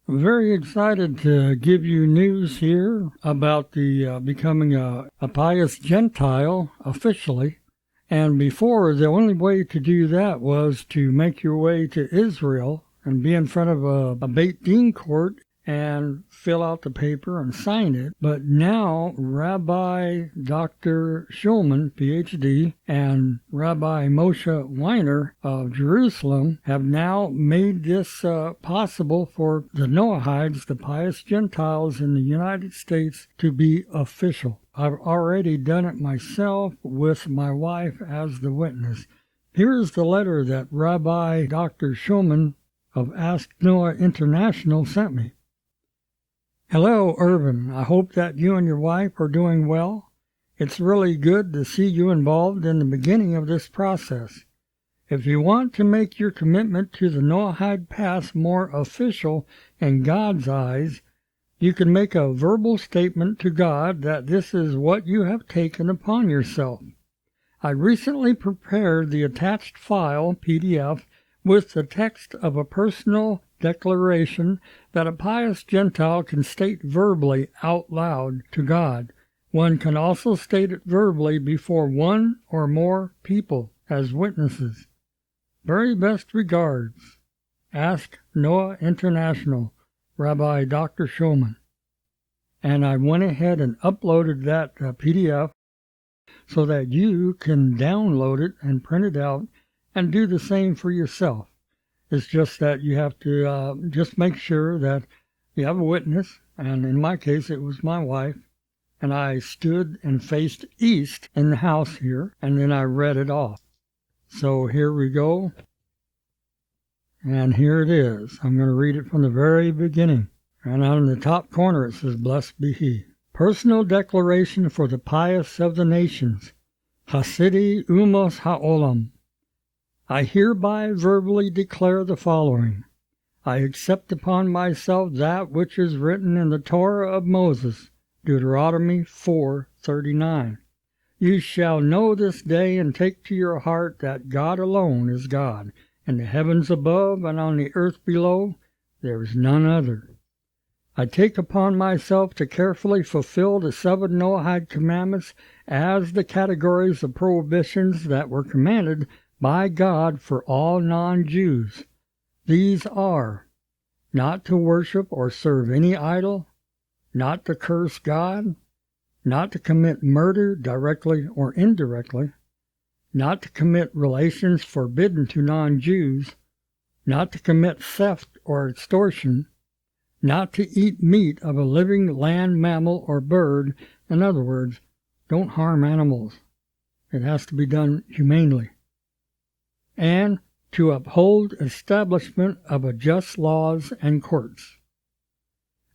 I'm very excited to give you news here about the becoming a Pious Gentile officially. And before, the only way to do that was to make your way to Israel and be in front of a Beit Din court and fill out the paper and sign it. But now Rabbi Dr. Schulman, Ph.D., and Rabbi Moshe Weiner of Jerusalem have now made this possible for the Noahides, the Pious Gentiles in the United States, to be official. I've already done it myself with my wife as the witness. Here's the letter that Rabbi Dr. Schulman of Ask Noah International sent me. Hello, Irvin. I hope that you and your wife are doing well. It's really good to see you involved in the beginning of this process. If you want to make your commitment to the Noahide path more official in God's eyes, you can make a verbal statement to God that this is what you have taken upon yourself. I recently prepared the attached file, PDF, with the text of a personal declaration that a pious Gentile can state verbally out loud to God. One can also state it verbally before one or more people as witnesses. Very best regards. Ask Noah International, Rabbi Dr. Schulman. And I went ahead and uploaded that PDF so that you can download it and print it out and do the same for yourself. It's just that you have to just make sure that you have a witness, and in my case it was my wife, and I stood and faced east in the house here, and then I read it off. So here we go, and here it is. I'm going to read it from the very beginning, and on the top corner it says, Blessed be He. Personal declaration for the pious of the nations, Hasidi Umos Ha'olam. I hereby verbally declare the following. I accept upon myself that which is written in the Torah of Moses, Deuteronomy 4:39. You shall know this day and take to your heart that God alone is God. In the heavens above and on the earth below, there is none other. I take upon myself to carefully fulfill the 7 Noahide commandments as the categories of prohibitions that were commanded by God for all non-Jews. These are not to worship or serve any idol, not to curse God, not to commit murder directly or indirectly, not to commit relations forbidden to non-Jews, not to commit theft or extortion, not to eat meat of a living land mammal or bird. In other words, don't harm animals. It has to be done humanely. And to uphold establishment of a just laws and courts.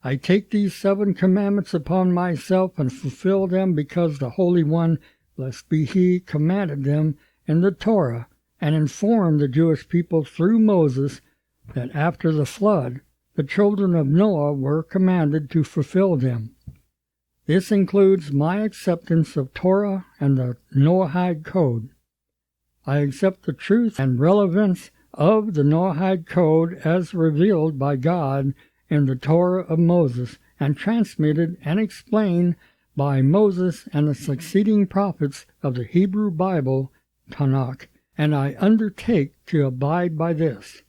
I take these 7 commandments upon myself and fulfill them because the Holy One, blessed be He, commanded them in the Torah and informed the Jewish people through Moses that after the flood, the children of Noah were commanded to fulfill them. This includes my acceptance of Torah and the Noahide Code. I accept the truth and relevance of the Noahide Code as revealed by God in the Torah of Moses and transmitted and explained by Moses and the succeeding prophets of the Hebrew Bible, Tanakh, and I undertake to abide by this.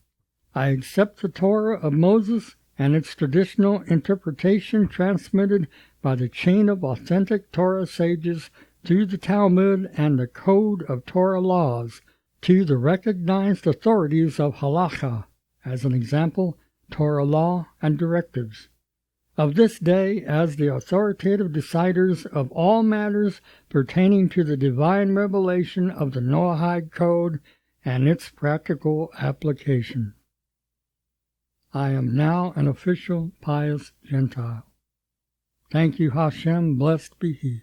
I accept the Torah of Moses and its traditional interpretation transmitted by the chain of authentic Torah sages through the Talmud and the Code of Torah laws to the recognized authorities of Halakha, as an example, Torah law and directives, of this day as the authoritative deciders of all matters pertaining to the divine revelation of the Noahide Code and its practical application. I am now an official pious Gentile. Thank you, Hashem, blessed be He.